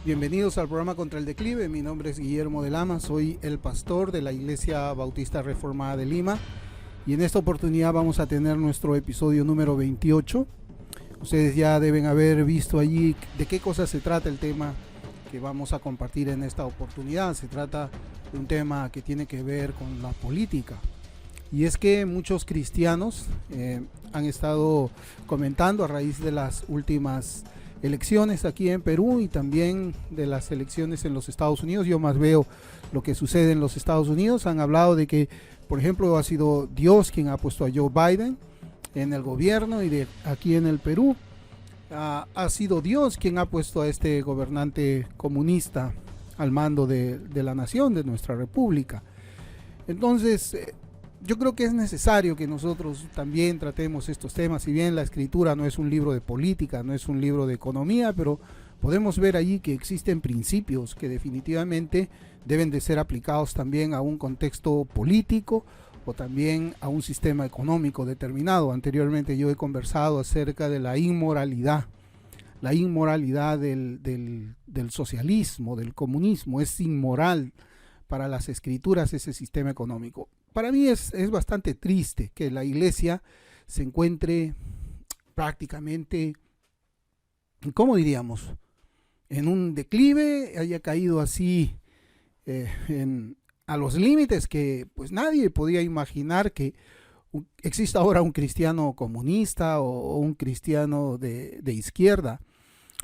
Bienvenidos al programa Contra el Declive. Mi nombre es Guillermo de Lama, soy el pastor de la Iglesia Bautista Reformada de Lima y en esta oportunidad vamos a tener nuestro episodio número 28. Ustedes ya deben haber visto allí de qué cosa se trata el tema que vamos a compartir en esta oportunidad. Se trata de un tema que tiene que ver con la política. Y es que muchos cristianos han estado comentando a raíz de las últimas elecciones aquí en Perú y también de las elecciones en los Estados Unidos. Yo más veo lo que sucede en los Estados Unidos. Han hablado de que, por ejemplo, ha sido Dios quien ha puesto a Joe Biden en el gobierno, y de aquí en el Perú ha sido Dios quien ha puesto a este gobernante comunista al mando de la nación, de nuestra república. Entonces, yo creo que es necesario que nosotros también tratemos estos temas. Si bien la escritura no es un libro de política, no es un libro de economía, pero podemos ver allí que existen principios que definitivamente deben de ser aplicados también a un contexto político o también a un sistema económico determinado. Anteriormente yo he conversado acerca de la inmoralidad del socialismo, del comunismo. Es inmoral para las escrituras ese sistema económico. Para mí es bastante triste que la iglesia se encuentre prácticamente, ¿cómo diríamos?, en un declive, haya caído así a los límites que pues nadie podía imaginar que exista ahora un cristiano comunista o un cristiano de izquierda.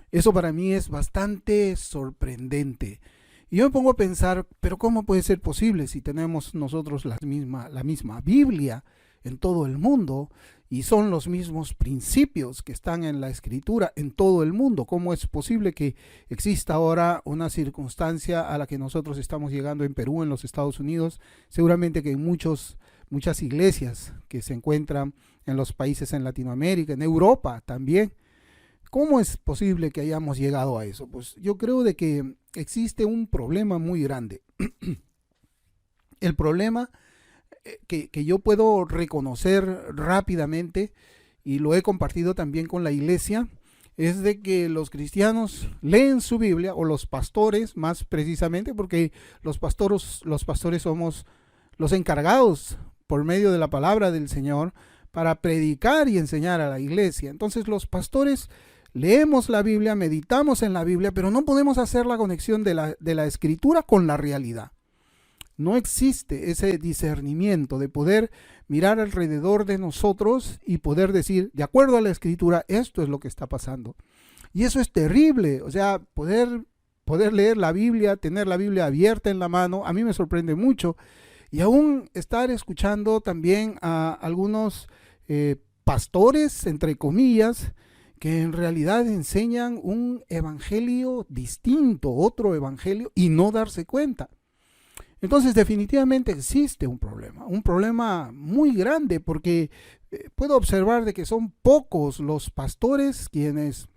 Eso para mí es bastante sorprendente. Y yo me pongo a pensar, pero ¿cómo puede ser posible si tenemos nosotros la misma Biblia en todo el mundo y son los mismos principios que están en la escritura en todo el mundo? ¿Cómo es posible que exista ahora una circunstancia a la que nosotros estamos llegando en Perú, en los Estados Unidos? Seguramente que en muchas iglesias que se encuentran en los países en Latinoamérica, en Europa también. ¿Cómo es posible que hayamos llegado a eso? Pues yo creo de que existe un problema muy grande. El problema que yo puedo reconocer rápidamente, y lo he compartido también con la iglesia, es de que los cristianos leen su Biblia, o los pastores más precisamente, porque los pastores somos los encargados por medio de la palabra del Señor para predicar y enseñar a la iglesia. Entonces los pastores leemos la Biblia, meditamos en la Biblia, pero no podemos hacer la conexión de la escritura con la realidad. No existe ese discernimiento de poder mirar alrededor de nosotros y poder decir, de acuerdo a la escritura, esto es lo que está pasando. Y eso es terrible. O sea, poder leer la Biblia, tener la Biblia abierta en la mano, a mí me sorprende mucho. Y aún estar escuchando también a algunos pastores, entre comillas, que en realidad enseñan un evangelio distinto, otro evangelio, y no darse cuenta. Entonces definitivamente existe un problema muy grande, porque puedo observar de que son pocos los pastores quienes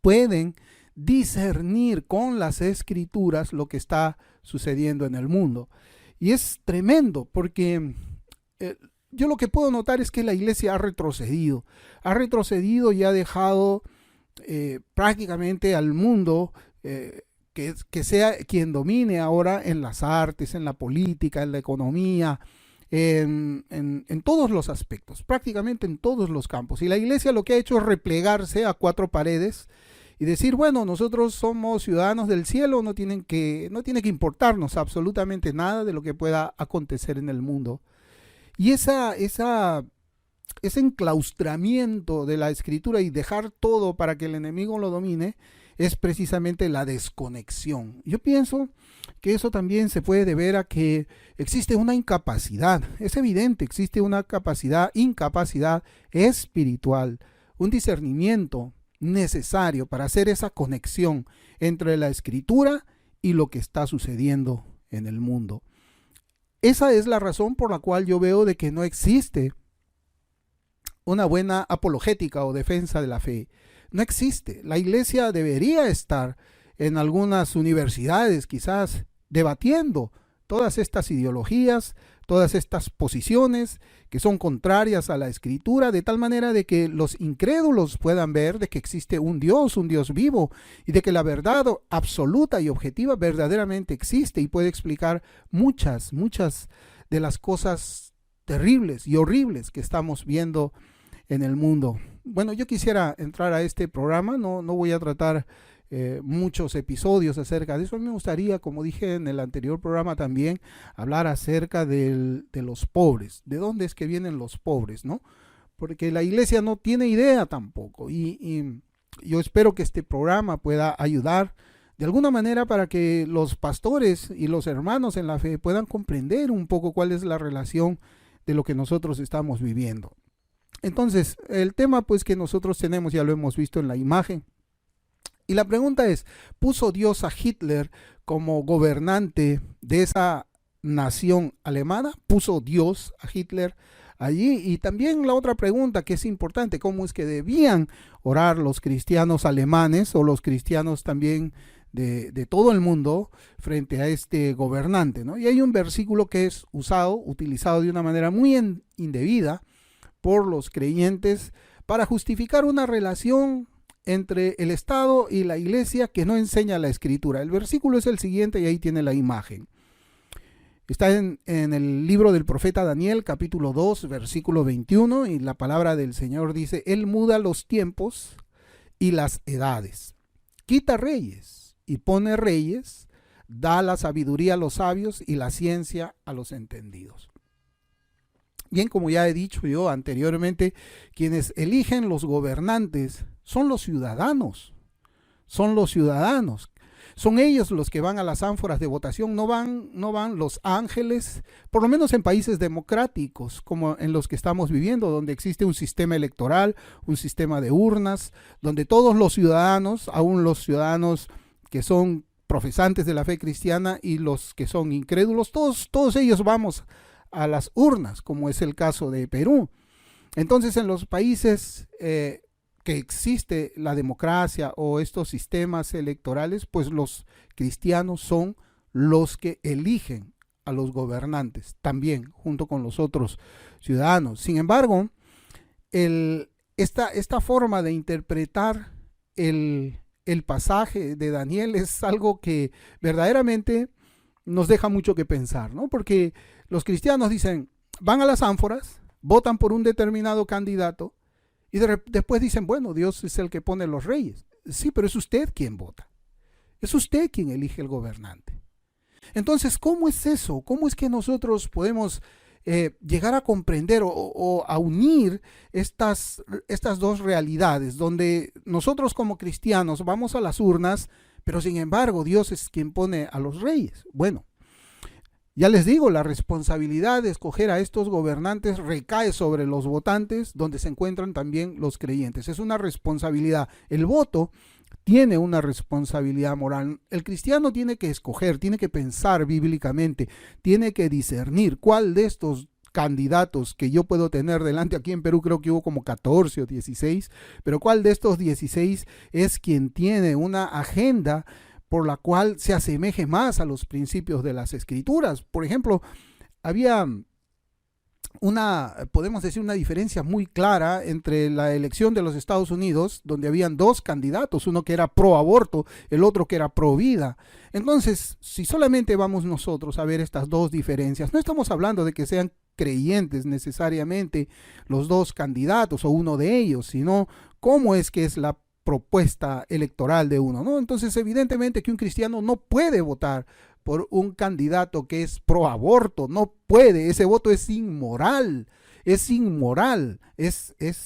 pueden discernir con las escrituras lo que está sucediendo en el mundo. Y es tremendo, porque yo lo que puedo notar es que la iglesia ha retrocedido y ha dejado prácticamente al mundo que sea quien domine ahora en las artes, en la política, en la economía, en todos los aspectos, prácticamente en todos los campos. Y la iglesia lo que ha hecho es replegarse a cuatro paredes y decir, bueno, nosotros somos ciudadanos del cielo, no tiene que importarnos absolutamente nada de lo que pueda acontecer en el mundo. Y ese enclaustramiento de la escritura y dejar todo para que el enemigo lo domine es precisamente la desconexión. Yo pienso que eso también se puede deber a que existe una incapacidad. Es evidente, existe una incapacidad espiritual, un discernimiento necesario para hacer esa conexión entre la escritura y lo que está sucediendo en el mundo. Esa es la razón por la cual yo veo de que no existe una buena apologética o defensa de la fe. No existe. La iglesia debería estar en algunas universidades quizás debatiendo todas estas ideologías, todas estas posiciones que son contrarias a la Escritura, de tal manera de que los incrédulos puedan ver de que existe un Dios vivo, y de que la verdad absoluta y objetiva verdaderamente existe y puede explicar muchas de las cosas terribles y horribles que estamos viendo en el mundo. Bueno, yo quisiera entrar a este programa, no voy a tratar muchos episodios acerca de eso. A mí me gustaría, como dije en el anterior programa también, hablar acerca de los pobres, de dónde es que vienen los pobres, ¿no? Porque la iglesia no tiene idea tampoco, y yo espero que este programa pueda ayudar de alguna manera para que los pastores y los hermanos en la fe puedan comprender un poco cuál es la relación de lo que nosotros estamos viviendo. Entonces, el tema pues que nosotros tenemos, ya lo hemos visto en la imagen, y la pregunta es, ¿puso Dios a Hitler como gobernante de esa nación alemana? ¿Puso Dios a Hitler allí? Y también la otra pregunta que es importante, ¿cómo es que debían orar los cristianos alemanes o los cristianos también de todo el mundo frente a este gobernante, ¿no? Y hay un versículo que es utilizado de una manera muy indebida por los creyentes para justificar una relación entre el Estado y la iglesia que no enseña la Escritura. El versículo es el siguiente y ahí tiene la imagen. Está en el libro del profeta Daniel, capítulo 2, versículo 21, y la palabra del Señor dice: Él muda los tiempos y las edades, quita reyes y pone reyes, da la sabiduría a los sabios y la ciencia a los entendidos. Bien, como ya he dicho yo anteriormente, quienes eligen los gobernantes son los ciudadanos. Son los ciudadanos. Son ellos los que van a las ánforas de votación, no van los ángeles, por lo menos en países democráticos como en los que estamos viviendo, donde existe un sistema electoral, un sistema de urnas, donde todos los ciudadanos, aún los ciudadanos que son profesantes de la fe cristiana y los que son incrédulos, todos ellos vamos a las urnas, como es el caso de Perú. Entonces, en los países que existe la democracia o estos sistemas electorales, pues los cristianos son los que eligen a los gobernantes, también junto con los otros ciudadanos. Sin embargo, esta forma de interpretar el pasaje de Daniel es algo que verdaderamente nos deja mucho que pensar, ¿no? Porque los cristianos dicen, van a las ánforas, votan por un determinado candidato y después dicen, bueno, Dios es el que pone los reyes. Sí, pero es usted quien vota. Es usted quien elige el gobernante. Entonces, ¿cómo es eso? ¿Cómo es que nosotros podemos llegar a comprender o a unir estas dos realidades, donde nosotros como cristianos vamos a las urnas, pero sin embargo Dios es quien pone a los reyes? Bueno, ya les digo, la responsabilidad de escoger a estos gobernantes recae sobre los votantes, donde se encuentran también los creyentes. Es una responsabilidad. El voto tiene una responsabilidad moral. El cristiano tiene que escoger, tiene que pensar bíblicamente, tiene que discernir cuál de estos candidatos que yo puedo tener delante. Aquí en Perú creo que hubo como 14 o 16, pero cuál de estos 16 es quien tiene una agenda por la cual se asemeje más a los principios de las Escrituras. Por ejemplo, había podemos decir, una diferencia muy clara entre la elección de los Estados Unidos, donde habían dos candidatos, uno que era pro aborto, el otro que era pro vida. Entonces, si solamente vamos nosotros a ver estas dos diferencias, no estamos hablando de que sean creyentes necesariamente los dos candidatos o uno de ellos, sino cómo es que es la propuesta electoral de uno, ¿no? Entonces, evidentemente que un cristiano no puede votar por un candidato que es pro aborto, no puede, ese voto es inmoral,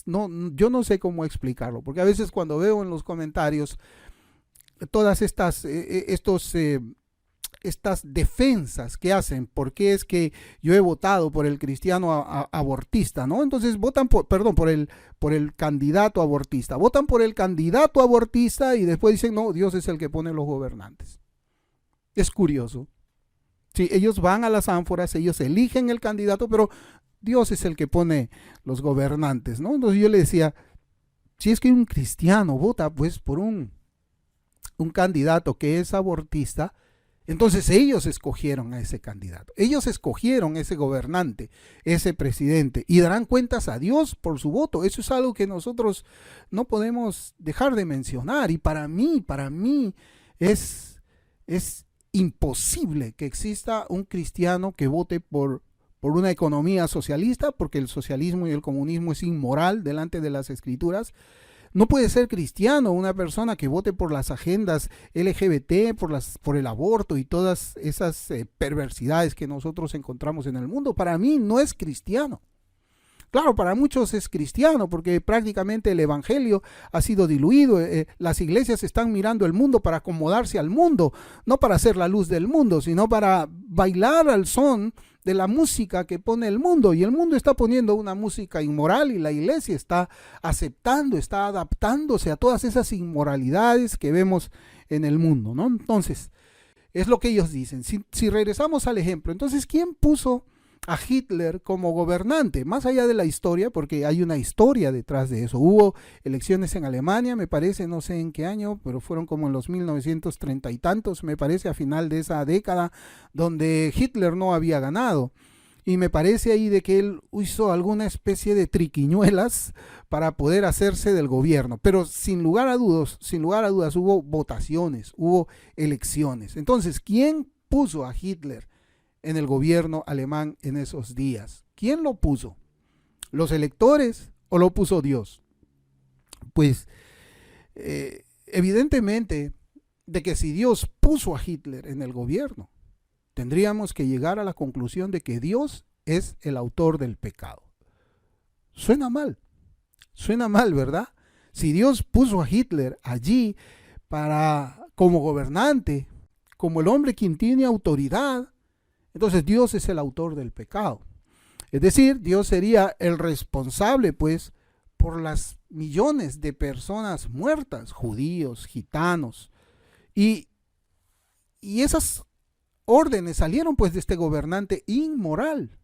no, yo no sé cómo explicarlo, porque a veces cuando veo en los comentarios todas estas defensas que hacen, porque es que yo he votado por el cristiano abortista, ¿no? Entonces votan por el candidato abortista, votan por el candidato abortista y después dicen, no, Dios es el que pone los gobernantes. Es curioso. Sí, ellos van a las ánforas, ellos eligen el candidato, pero Dios es el que pone los gobernantes, ¿no? Entonces yo le decía, si es que un cristiano vota pues por un candidato que es abortista, Entonces ellos escogieron a ese candidato, ellos escogieron ese gobernante, ese presidente, y darán cuentas a Dios por su voto. Eso es algo que nosotros no podemos dejar de mencionar. Y para mí es imposible que exista un cristiano que vote por una economía socialista, porque el socialismo y el comunismo es inmoral delante de las escrituras. No puede ser cristiano una persona que vote por las agendas LGBT, por el aborto y todas esas perversidades que nosotros encontramos en el mundo. Para mí no es cristiano. Claro, para muchos es cristiano porque prácticamente el evangelio ha sido diluido. Las iglesias están mirando el mundo para acomodarse al mundo, no para ser la luz del mundo, sino para bailar al son de la música que pone el mundo. Y el mundo está poniendo una música inmoral y la iglesia está aceptando, está adaptándose a todas esas inmoralidades que vemos en el mundo, ¿no? Entonces, es lo que ellos dicen. Si regresamos al ejemplo, entonces, ¿quién puso a Hitler como gobernante? Más allá de la historia, porque hay una historia detrás de eso. Hubo elecciones en Alemania, me parece, no sé en qué año, pero fueron como en los 1930 y tantos, me parece, a final de esa década, donde Hitler no había ganado. Y me parece ahí de que él hizo alguna especie de triquiñuelas para poder hacerse del gobierno. Pero sin lugar a dudas hubo votaciones, hubo elecciones. Entonces, ¿quién puso a Hitler en el gobierno alemán en esos días? ¿Quién lo puso? ¿Los electores o lo puso Dios? Pues evidentemente de que si Dios puso a Hitler en el gobierno, tendríamos que llegar a la conclusión de que Dios es el autor del pecado. Suena mal, ¿verdad? Si Dios puso a Hitler allí como gobernante, como el hombre quien tiene autoridad, entonces Dios es el autor del pecado. Es decir, Dios sería el responsable, pues, por las millones de personas muertas, judíos, gitanos. Y esas órdenes salieron, pues, de este gobernante inmoral.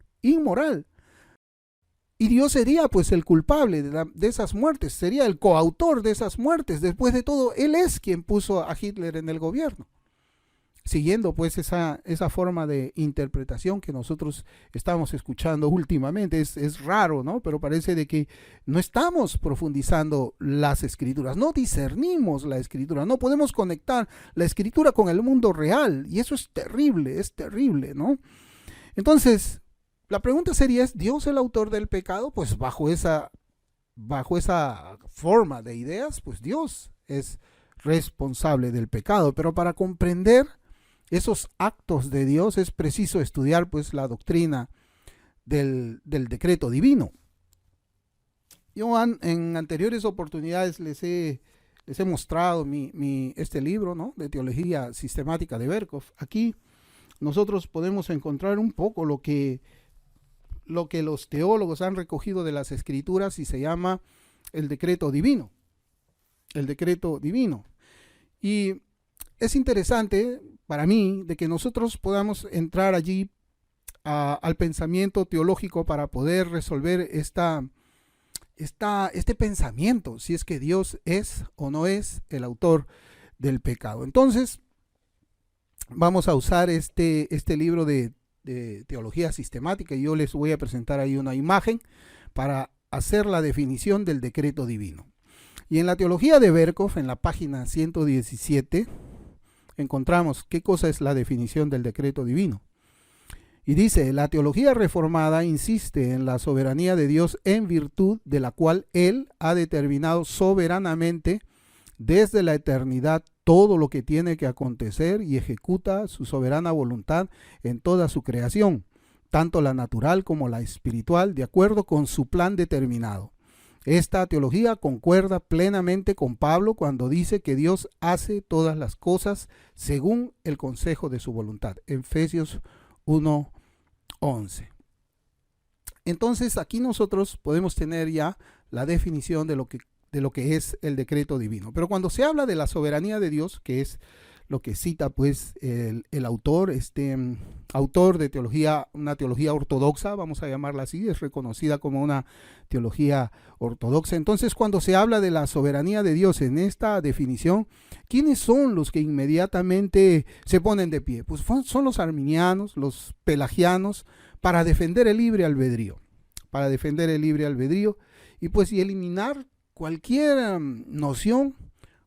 Y Dios sería, pues, el culpable de esas muertes, sería el coautor de esas muertes. Después de todo, Él es quien puso a Hitler en el gobierno. Siguiendo pues esa forma de interpretación que nosotros estamos escuchando últimamente. Es raro, ¿no? Pero parece de que no estamos profundizando las escrituras, no discernimos la escritura, no podemos conectar la escritura con el mundo real, y eso es terrible, ¿no? Entonces, la pregunta sería, ¿es Dios el autor del pecado? Pues bajo esa forma de ideas, pues Dios es responsable del pecado. Pero para comprender esos actos de Dios es preciso estudiar, pues, la doctrina del decreto divino. Yo en anteriores oportunidades les he mostrado este libro, ¿no?, de teología sistemática de Berkov. Aquí nosotros podemos encontrar un poco lo que los teólogos han recogido de las escrituras y se llama el decreto divino. El decreto divino. Y es interesante para mí de que nosotros podamos entrar allí al pensamiento teológico para poder resolver este pensamiento, si es que Dios es o no es el autor del pecado. Entonces, vamos a usar este libro de teología sistemática, y yo les voy a presentar ahí una imagen para hacer la definición del decreto divino. Y en la teología de Berkov, en la página 117, encontramos qué cosa es la definición del decreto divino. Y dice: la teología reformada insiste en la soberanía de Dios, en virtud de la cual Él ha determinado soberanamente desde la eternidad todo lo que tiene que acontecer y ejecuta su soberana voluntad en toda su creación, tanto la natural como la espiritual, de acuerdo con su plan determinado. Esta teología concuerda plenamente con Pablo cuando dice que Dios hace todas las cosas según el consejo de su voluntad. Efesios 1:11. Entonces aquí nosotros podemos tener ya la definición de lo que es el decreto divino. Pero cuando se habla de la soberanía de Dios, que es lo que cita pues el autor, autor de teología, una teología ortodoxa, vamos a llamarla así, es reconocida como una teología ortodoxa. Entonces, cuando se habla de la soberanía de Dios en esta definición, ¿quiénes son los que inmediatamente se ponen de pie? Pues son los arminianos, los pelagianos, para defender el libre albedrío, y pues y eliminar cualquier noción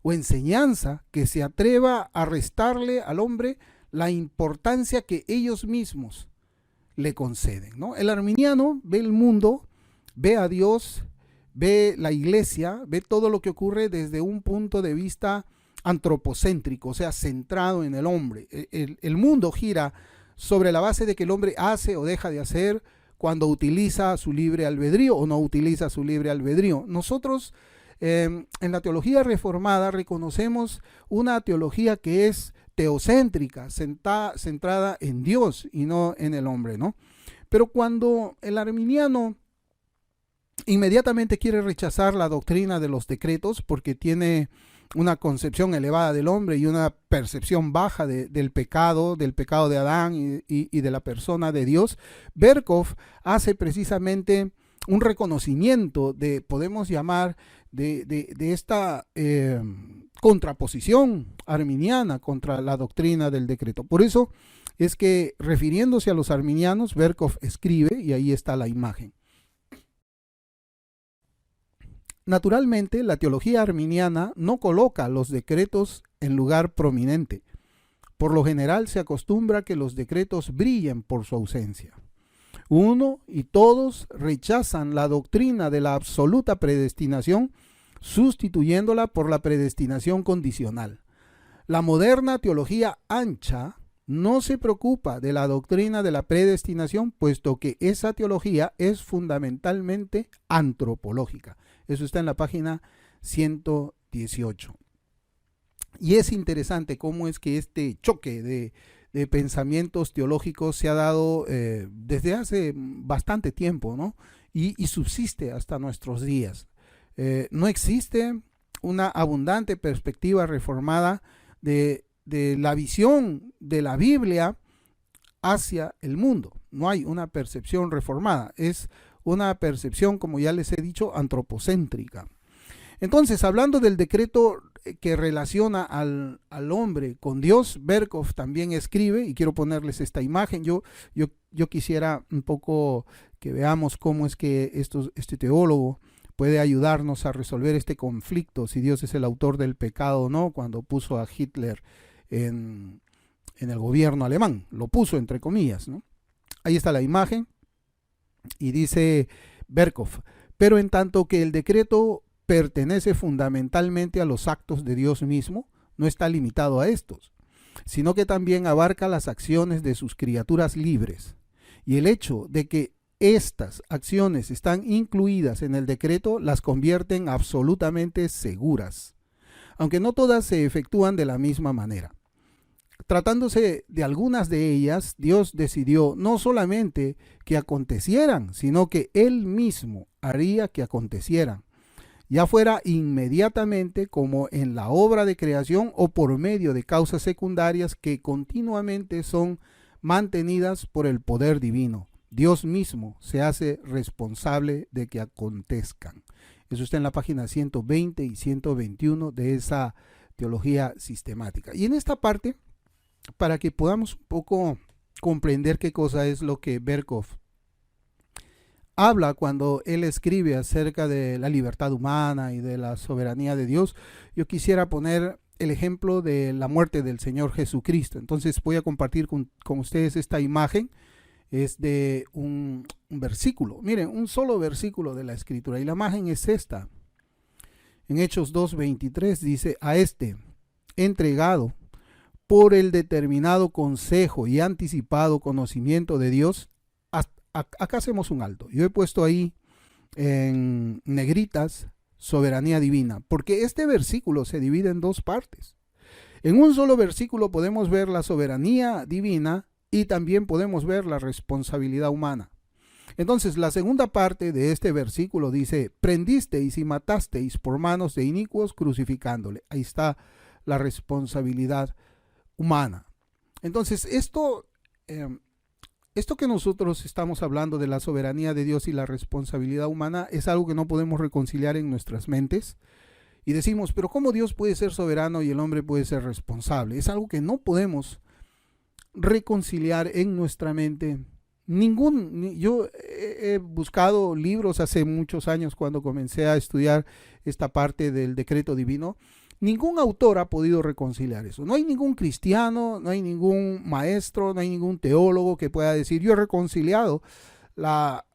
o enseñanza que se atreva a restarle al hombre la importancia que ellos mismos le conceden, ¿no? El arminiano ve el mundo, ve a Dios, ve la iglesia, ve todo lo que ocurre desde un punto de vista antropocéntrico, o sea, centrado en el hombre. El mundo gira sobre la base de que el hombre hace o deja de hacer cuando utiliza su libre albedrío o no utiliza su libre albedrío. Nosotros en la teología reformada reconocemos una teología que es teocéntrica, centrada en Dios y no en el hombre, ¿no? Pero cuando el arminiano inmediatamente quiere rechazar la doctrina de los decretos porque tiene una concepción elevada del hombre y una percepción baja del pecado de Adán y de la persona de Dios, Berkov hace precisamente un reconocimiento de, podemos llamar, de esta contraposición arminiana contra la doctrina del decreto. Por eso es que, refiriéndose a los arminianos, Berkov escribe, y ahí está la imagen: naturalmente, la teología arminiana no coloca los decretos en lugar prominente. Por lo general se acostumbra que los decretos brillen por su ausencia. Uno y todos rechazan la doctrina de la absoluta predestinación, sustituyéndola por la predestinación condicional. La moderna teología ancha no se preocupa de la doctrina de la predestinación, puesto que esa teología es fundamentalmente antropológica. Eso está en la página 118. Y es interesante cómo es que este choque de pensamientos teológicos se ha dado desde hace bastante tiempo, ¿no? Y subsiste hasta nuestros días. No existe una abundante perspectiva reformada de la visión de la Biblia hacia el mundo. No hay una percepción reformada, es una percepción, como ya les he dicho, antropocéntrica. Entonces, hablando del decreto que relaciona al hombre con Dios, Berkov también escribe, y quiero ponerles esta imagen. Yo quisiera un poco que veamos cómo es que este teólogo puede ayudarnos a resolver este conflicto, si Dios es el autor del pecado o no, cuando puso a Hitler en el gobierno alemán. Lo puso entre comillas, ¿no? Ahí está la imagen, y dice Berkov: pero en tanto que el decreto pertenece fundamentalmente a los actos de Dios mismo, no está limitado a estos, sino que también abarca las acciones de sus criaturas libres. Y el hecho de que estas acciones están incluidas en el decreto las convierten absolutamente seguras, aunque no todas se efectúan de la misma manera. Tratándose de algunas de ellas, Dios decidió no solamente que acontecieran, sino que Él mismo haría que acontecieran, ya fuera inmediatamente como en la obra de creación o por medio de causas secundarias que continuamente son mantenidas por el poder divino. Dios mismo se hace responsable de que acontezcan. Eso está en la página 120 y 121 de esa teología sistemática. Y en esta parte, para que podamos un poco comprender qué cosa es lo que Berkov habla cuando él escribe acerca de la libertad humana y de la soberanía de Dios, yo quisiera poner el ejemplo de la muerte del Señor Jesucristo. Entonces voy a compartir con ustedes esta imagen. Es de un versículo, miren, un solo versículo de la Escritura, y la imagen es esta. En Hechos 2:23 dice: a este entregado por el determinado consejo y anticipado conocimiento de Dios. Acá hacemos un alto. Yo he puesto ahí en negritas soberanía divina, porque este versículo se divide en dos partes. En un solo versículo podemos ver la soberanía divina y también podemos ver la responsabilidad humana. Entonces, la segunda parte de este versículo dice: prendisteis y matasteis por manos de inicuos crucificándole. Ahí está la responsabilidad humana. Entonces, esto que nosotros estamos hablando de la soberanía de Dios y la responsabilidad humana es algo que no podemos reconciliar en nuestras mentes. Y decimos, pero ¿cómo Dios puede ser soberano y el hombre puede ser responsable? Es algo que no podemos reconciliar en nuestra mente. Yo he buscado libros hace muchos años cuando comencé a estudiar esta parte del decreto divino. Ningún autor ha podido reconciliar eso. No hay ningún cristiano, no hay ningún maestro, no hay ningún teólogo que pueda decir, yo he reconciliado la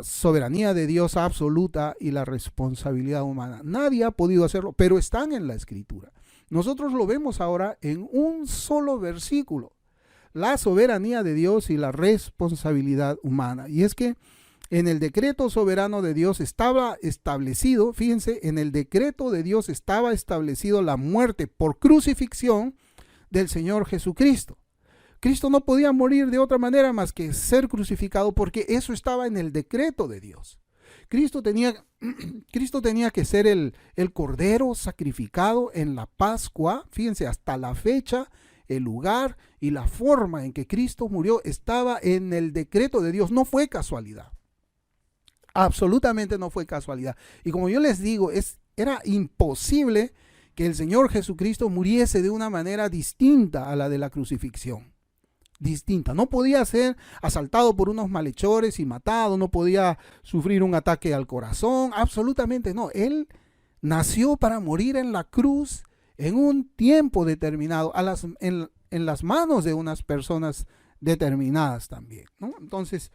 soberanía de Dios absoluta y la responsabilidad humana. Nadie ha podido hacerlo, pero están en la Escritura. Nosotros lo vemos ahora en un solo versículo. La soberanía de Dios y la responsabilidad humana. Y es que en el decreto soberano de Dios estaba establecido, fíjense, en el decreto de Dios estaba establecido la muerte por crucifixión del Señor Jesucristo. Cristo no podía morir de otra manera más que ser crucificado, porque eso estaba en el decreto de Dios. Cristo tenía que ser el cordero sacrificado en la Pascua. Fíjense, hasta la fecha, el lugar y la forma en que Cristo murió estaba en el decreto de Dios. No fue casualidad. Absolutamente no fue casualidad. Y como yo les digo, era imposible que el Señor Jesucristo muriese de una manera distinta a la de la crucifixión. Distinta. No podía ser asaltado por unos malhechores y matado, no podía sufrir un ataque al corazón, absolutamente no. Él nació para morir en la cruz en un tiempo determinado, en las manos de unas personas determinadas también, ¿no? Entonces,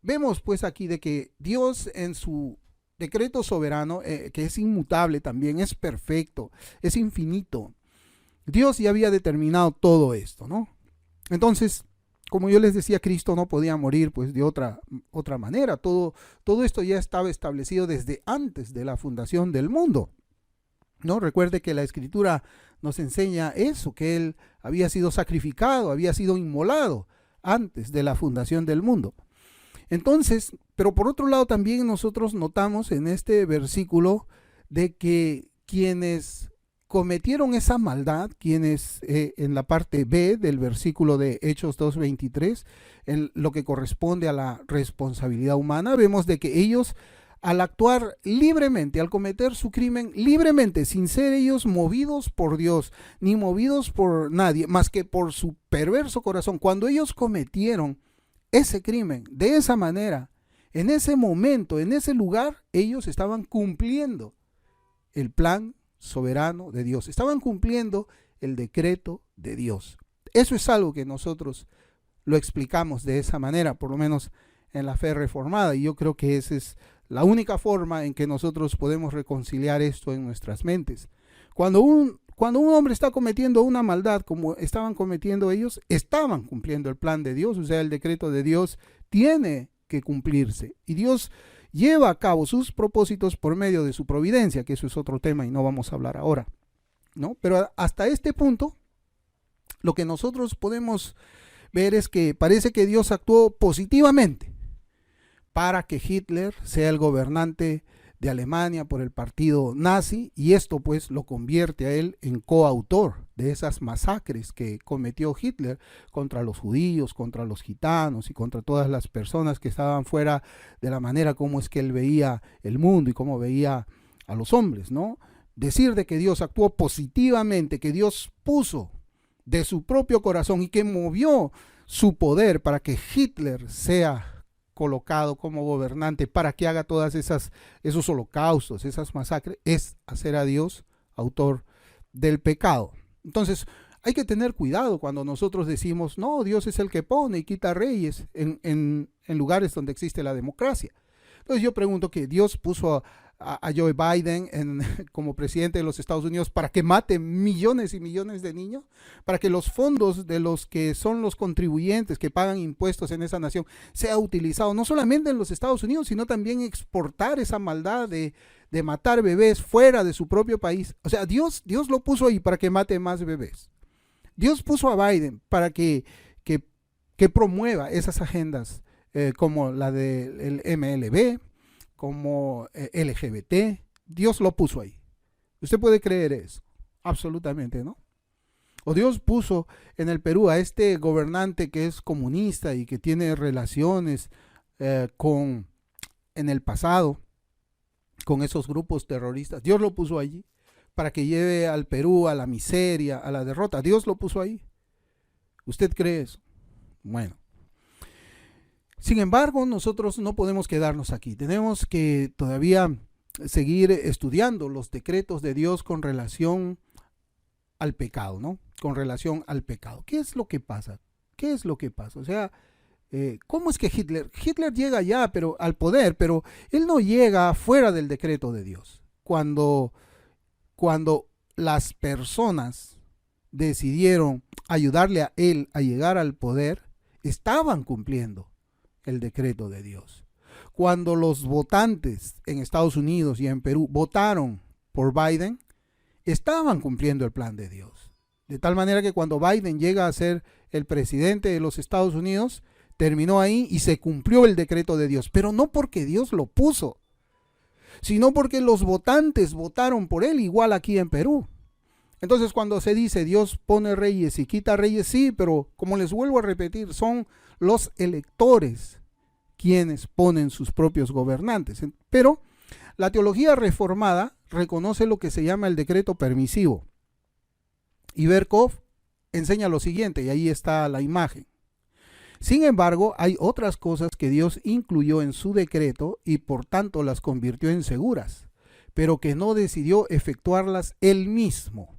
vemos pues aquí de que Dios en su decreto soberano, que es inmutable también, es perfecto, es infinito. Dios ya había determinado todo esto, ¿no? Entonces, como yo les decía, Cristo no podía morir pues de otra manera. Todo esto ya estaba establecido desde antes de la fundación del mundo, ¿no? Recuerde que la Escritura nos enseña eso, que Él había sido sacrificado, había sido inmolado antes de la fundación del mundo. Entonces, pero por otro lado también nosotros notamos en este versículo de que quienes cometieron esa maldad, quienes en la parte B del versículo de Hechos 2:23, en lo que corresponde a la responsabilidad humana, vemos de que ellos al actuar libremente, al cometer su crimen libremente, sin ser ellos movidos por Dios, ni movidos por nadie, más que por su perverso corazón, cuando ellos cometieron ese crimen de esa manera, en ese momento, en ese lugar, ellos estaban cumpliendo el plan soberano de Dios, estaban cumpliendo el decreto de Dios. Eso es algo que nosotros lo explicamos de esa manera, por lo menos en la fe reformada, y yo creo que esa es la única forma en que nosotros podemos reconciliar esto en nuestras mentes. Cuando un hombre está cometiendo una maldad como estaban cometiendo ellos, estaban cumpliendo el plan de Dios, o sea, el decreto de Dios tiene que cumplirse. Y Dios lleva a cabo sus propósitos por medio de su providencia, que eso es otro tema y no vamos a hablar ahora, ¿no? Pero hasta este punto, lo que nosotros podemos ver es que parece que Dios actuó positivamente para que Hitler sea el gobernante de Alemania por el partido nazi, y esto pues lo convierte a él en coautor de esas masacres que cometió Hitler contra los judíos, contra los gitanos y contra todas las personas que estaban fuera de la manera como es que él veía el mundo y cómo veía a los hombres, ¿no? Decir de que Dios actuó positivamente, que Dios puso de su propio corazón y que movió su poder para que Hitler sea colocado como gobernante, para que haga todas esos holocaustos, esas masacres, es hacer a Dios autor del pecado. Entonces hay que tener cuidado cuando nosotros decimos, no, Dios es el que pone y quita reyes en lugares donde existe la democracia. Entonces yo pregunto, que Dios puso a Joe Biden como presidente de los Estados Unidos para que mate millones y millones de niños, para que los fondos de los que son los contribuyentes que pagan impuestos en esa nación sea utilizado no solamente en los Estados Unidos, sino también exportar esa maldad de matar bebés fuera de su propio país. O sea, Dios lo puso ahí para que mate más bebés. Dios puso a Biden para que promueva esas agendas como la del MLB, como LGBT. Dios lo puso ahí. ¿Usted puede creer eso? Absolutamente, ¿no? O Dios puso en el Perú a este gobernante que es comunista y que tiene relaciones en el pasado con esos grupos terroristas. Dios lo puso allí para que lleve al Perú a la miseria, a la derrota. Dios lo puso ahí. ¿Usted cree eso? Bueno. Sin embargo, nosotros no podemos quedarnos aquí. Tenemos que todavía seguir estudiando los decretos de Dios con relación al pecado, ¿no? Con relación al pecado. ¿Qué es lo que pasa? ¿Qué es lo que pasa? O sea, ¿cómo es que Hitler llega ya al poder, pero él no llega fuera del decreto de Dios? Cuando las personas decidieron ayudarle a él a llegar al poder, estaban cumpliendo el decreto de Dios. Cuando los votantes en Estados Unidos y en Perú votaron por Biden, estaban cumpliendo el plan de Dios. De tal manera que cuando Biden llega a ser el presidente de los Estados Unidos, terminó ahí y se cumplió el decreto de Dios. Pero no porque Dios lo puso, sino porque los votantes votaron por él, igual aquí en Perú. Entonces, cuando se dice Dios pone reyes y quita reyes, sí, pero como les vuelvo a repetir, son los electores quienes ponen sus propios gobernantes. Pero la teología reformada reconoce lo que se llama el decreto permisivo. Y Berkov enseña lo siguiente, y ahí está la imagen. Sin embargo, hay otras cosas que Dios incluyó en su decreto y por tanto las convirtió en seguras, pero que no decidió efectuarlas él mismo,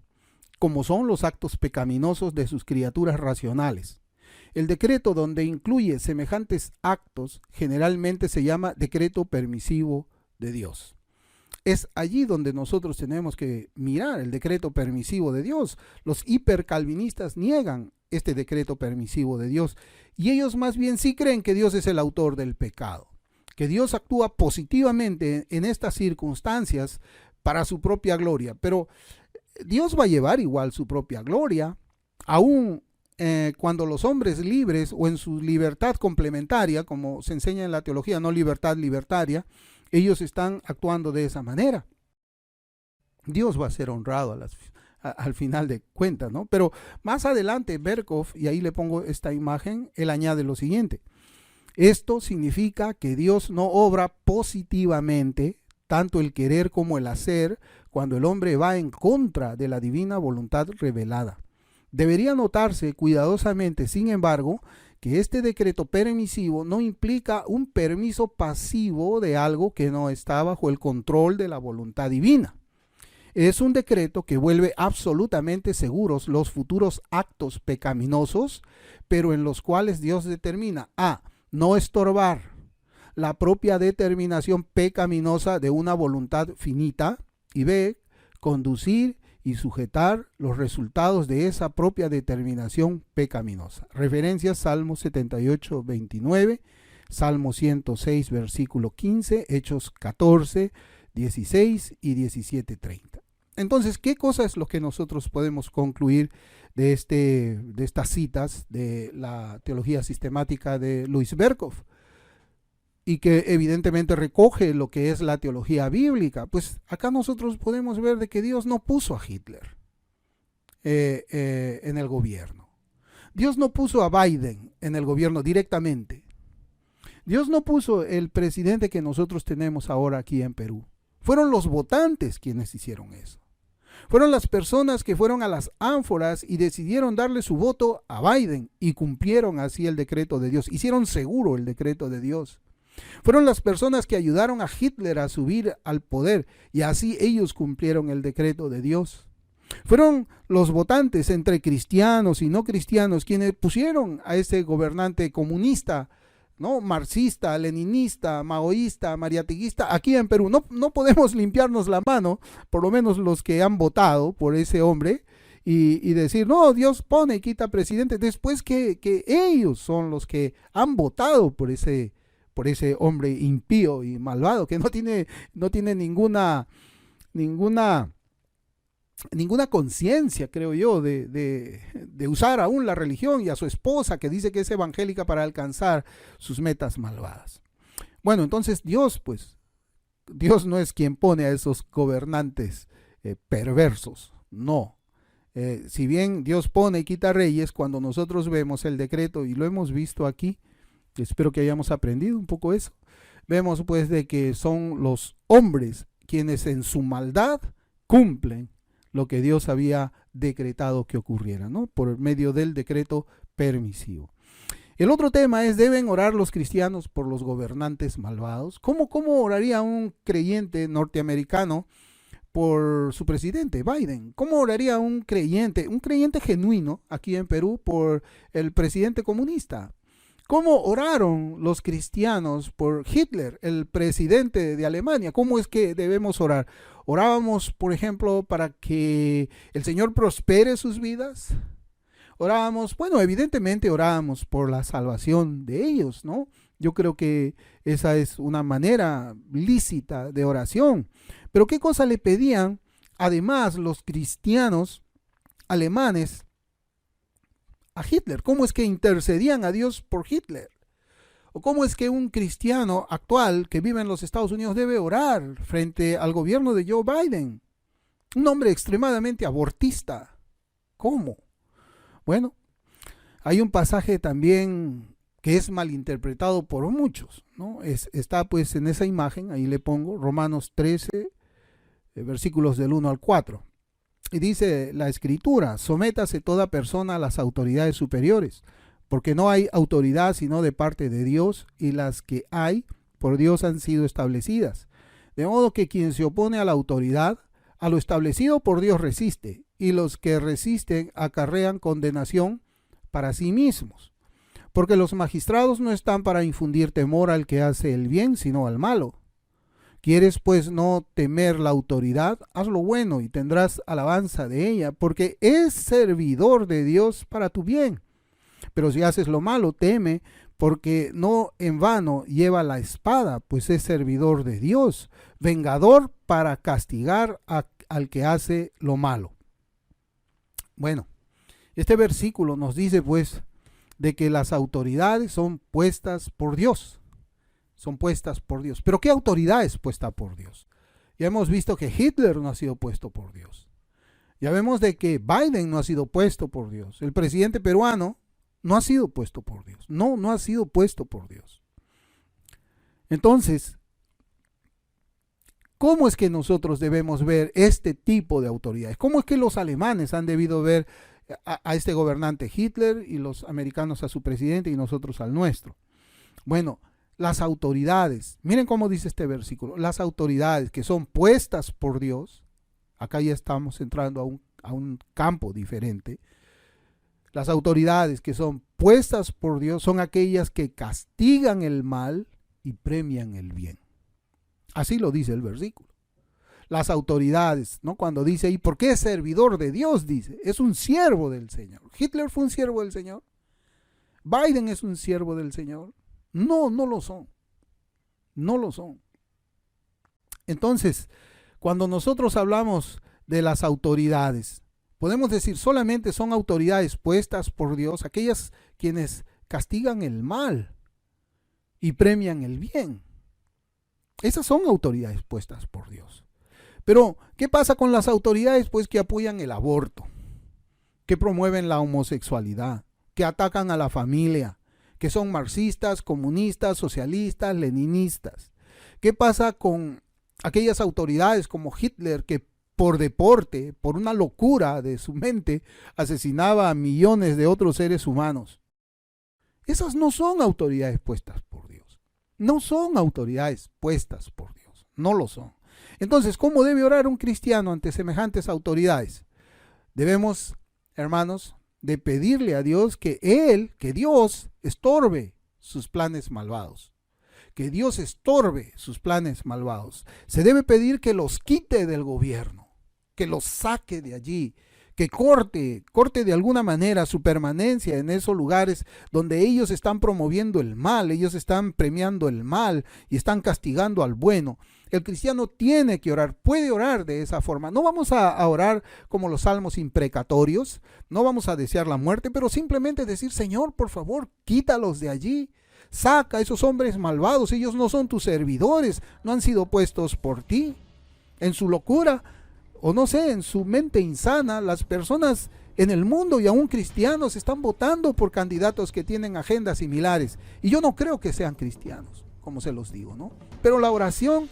como son los actos pecaminosos de sus criaturas racionales. El decreto donde incluye semejantes actos generalmente se llama decreto permisivo de Dios. Es allí donde nosotros tenemos que mirar el decreto permisivo de Dios. Los hipercalvinistas niegan este decreto permisivo de Dios y ellos más bien sí creen que Dios es el autor del pecado, que Dios actúa positivamente en estas circunstancias para su propia gloria, pero Dios va a llevar igual su propia gloria, aún cuando los hombres libres o en su libertad complementaria, como se enseña en la teología, no libertad libertaria, ellos están actuando de esa manera. Dios va a ser honrado al final de cuentas, ¿no? Pero más adelante Berkov, y ahí le pongo esta imagen, él añade lo siguiente. Esto significa que Dios no obra positivamente tanto el querer como el hacer cuando el hombre va en contra de la divina voluntad revelada. Debería notarse cuidadosamente, sin embargo, que este decreto permisivo no implica un permiso pasivo de algo que no está bajo el control de la voluntad divina. Es un decreto que vuelve absolutamente seguros los futuros actos pecaminosos, pero en los cuales Dios determina a no estorbar la propia determinación pecaminosa de una voluntad finita y b conducir y sujetar los resultados de esa propia determinación pecaminosa. Referencias: Salmo 78, 29, Salmo 106, versículo 15, Hechos 14, 16 y 17, 30. Entonces, ¿qué cosa es lo que nosotros podemos concluir de estas citas de la teología sistemática de Louis Berkov? Y que evidentemente recoge lo que es la teología bíblica. Pues acá nosotros podemos ver de que Dios no puso a Hitler en el gobierno. Dios no puso a Biden en el gobierno directamente. Dios no puso el presidente que nosotros tenemos ahora aquí en Perú. Fueron los votantes quienes hicieron eso. Fueron las personas que fueron a las ánforas y decidieron darle su voto a Biden y cumplieron así el decreto de Dios. Hicieron seguro el decreto de Dios. Fueron las personas que ayudaron a Hitler a subir al poder y así ellos cumplieron el decreto de Dios. Fueron los votantes entre cristianos y no cristianos quienes pusieron a ese gobernante comunista, ¿no? Marxista, leninista, maoísta, mariateguista, aquí en Perú. No podemos limpiarnos la mano, por lo menos los que han votado por ese hombre, y decir, no, Dios pone y quita presidente, después que ellos son los que han votado por ese hombre impío y malvado, que no tiene ninguna conciencia, creo yo, de usar aún la religión, y a su esposa que dice que es evangélica para alcanzar sus metas malvadas. Bueno, entonces Dios no es quien pone a esos gobernantes perversos, no. Si bien Dios pone y quita reyes, cuando nosotros vemos el decreto, y lo hemos visto aquí, espero que hayamos aprendido un poco eso, vemos pues de que son los hombres quienes en su maldad cumplen lo que Dios había decretado que ocurriera, ¿no? Por medio del decreto permisivo. El otro tema es, ¿deben orar los cristianos por los gobernantes malvados? ¿Cómo oraría un creyente norteamericano por su presidente, Biden? ¿Cómo oraría un creyente genuino aquí en Perú por el presidente comunista? ¿Cómo oraron los cristianos por Hitler, el presidente de Alemania? ¿Cómo es que debemos orar? ¿Orábamos, por ejemplo, para que el Señor prospere sus vidas? Orábamos, bueno, evidentemente orábamos por la salvación de ellos, ¿no? Yo creo que esa es una manera lícita de oración. Pero ¿qué cosa le pedían además los cristianos alemanes a Hitler? ¿Cómo es que intercedían a Dios por Hitler? ¿O cómo es que un cristiano actual que vive en los Estados Unidos debe orar frente al gobierno de Joe Biden? Un hombre extremadamente abortista. ¿Cómo? Bueno, hay un pasaje también que es malinterpretado por muchos, ¿no? Está pues en esa imagen, ahí le pongo, Romanos 13, versículos del 1 al 4. Y dice la Escritura: sométase toda persona a las autoridades superiores, porque no hay autoridad sino de parte de Dios, y las que hay por Dios han sido establecidas. De modo que quien se opone a la autoridad, a lo establecido por Dios resiste, y los que resisten acarrean condenación para sí mismos. Porque los magistrados no están para infundir temor al que hace el bien, sino al malo. ¿Quieres pues no temer la autoridad? Haz lo bueno y tendrás alabanza de ella, porque es servidor de Dios para tu bien. Pero si haces lo malo, teme, porque no en vano lleva la espada, pues es servidor de Dios, vengador para castigar al que hace lo malo. Bueno, este versículo nos dice pues de que las autoridades son puestas por Dios. Son puestas por Dios. ¿Pero qué autoridad es puesta por Dios? Ya hemos visto que Hitler no ha sido puesto por Dios. Ya vemos de que Biden no ha sido puesto por Dios. El presidente peruano no ha sido puesto por Dios. No ha sido puesto por Dios. Entonces, ¿cómo es que nosotros debemos ver este tipo de autoridades? ¿Cómo es que los alemanes han debido ver a este gobernante Hitler y los americanos a su presidente y nosotros al nuestro? Bueno, las autoridades, miren cómo dice este versículo, las autoridades que son puestas por Dios, acá ya estamos entrando a un campo diferente. Las autoridades que son puestas por Dios son aquellas que castigan el mal y premian el bien. Así lo dice el versículo. Las autoridades, ¿no? Cuando dice ahí, ¿por qué es servidor de Dios? Dice, es un siervo del Señor. ¿Hitler fue un siervo del Señor? ¿Biden es un siervo del Señor? No lo son. No lo son. Entonces, cuando nosotros hablamos de las autoridades, podemos decir solamente son autoridades puestas por Dios, aquellas quienes castigan el mal y premian el bien. Esas son autoridades puestas por Dios. Pero, ¿qué pasa con las autoridades pues que apoyan el aborto, que promueven la homosexualidad, que atacan a la familia, que son marxistas, comunistas, socialistas, leninistas? ¿Qué pasa con aquellas autoridades como Hitler que por deporte, por una locura de su mente, asesinaba a millones de otros seres humanos? Esas no son autoridades puestas por Dios. No son autoridades puestas por Dios. No lo son. Entonces, ¿cómo debe orar un cristiano ante semejantes autoridades? Debemos, hermanos, de pedirle a Dios que Dios estorbe sus planes malvados. Que Dios estorbe sus planes malvados. Se debe pedir que los quite del gobierno, que los saque de allí, que corte de alguna manera su permanencia en esos lugares donde ellos están promoviendo el mal, ellos están premiando el mal y están castigando al bueno. El cristiano tiene que orar, puede orar de esa forma. No vamos a orar como los salmos imprecatorios, no vamos a desear la muerte, pero simplemente decir, Señor, por favor, quítalos de allí. Saca a esos hombres malvados, ellos no son tus servidores, no han sido puestos por ti. En su locura o no sé, en su mente insana, las personas en el mundo y aún cristianos están votando por candidatos que tienen agendas similares. Y yo no creo que sean cristianos, como se los digo, ¿no? Pero la oración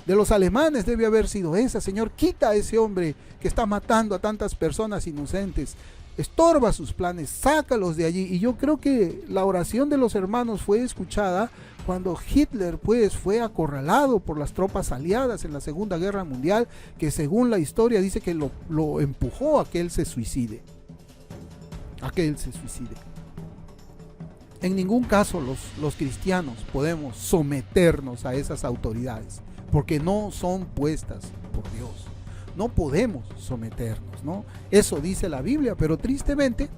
de los alemanes debe haber sido esa: Señor, quita a ese hombre que está matando a tantas personas inocentes, estorba sus planes, sácalos de allí. Y yo creo que la oración de los hermanos fue escuchada cuando Hitler pues fue acorralado por las tropas aliadas en la Segunda Guerra Mundial, que según la historia dice que lo empujó a que él se suicide. En ningún caso los cristianos podemos someternos a esas autoridades, porque no son puestas por Dios. No podemos someternos, ¿no? Eso dice la Biblia, pero tristemente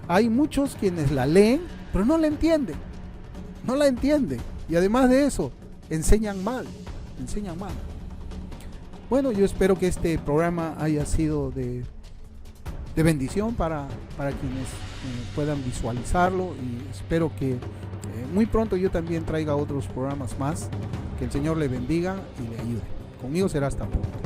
hay muchos quienes la leen, pero no la entienden. No la entienden. Y además de eso, enseñan mal. Bueno, yo espero que este programa haya sido de bendición para quienes puedan visualizarlo, y espero que muy pronto yo también traiga otros programas más. Que el Señor le bendiga y le ayude. Conmigo será hasta pronto.